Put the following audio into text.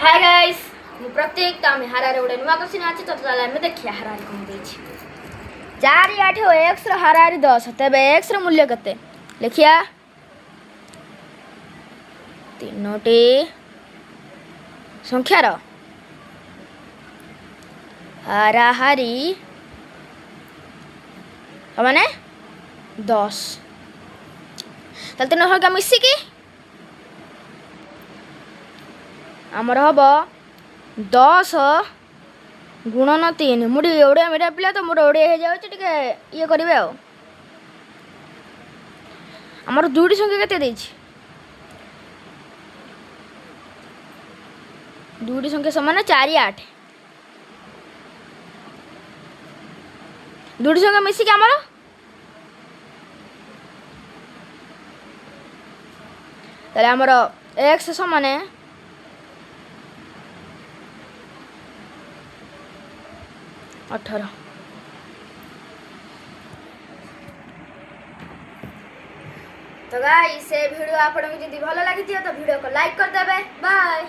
Hi guys मु प्रत्येक तामे हारारे उडे नुआ क्वेश्चन आछि तो चला हम देखिया हारारे कोन देछि 4 8 हो x रो हारारे 10 तबे x रो मूल्य कते लिखिया तीनोटी संख्या रो हाराहारी माने 10 तल तीन संख्या मिसी की आमर हम 10 गुणन 3 मुझे ओडिया मीडियम पिला तो मोर ओडिया हो जाए ये करेंगे आमर दुईटी संख्या केते देछि दुईटी संख्या समान 4 8 दुईटी संख्या मिसिक आमर ताले आमर x समान 18 तो गाइस से वीडियो आपको जदि भल लगी तो वीडियो को लाइक कर देबे बाय।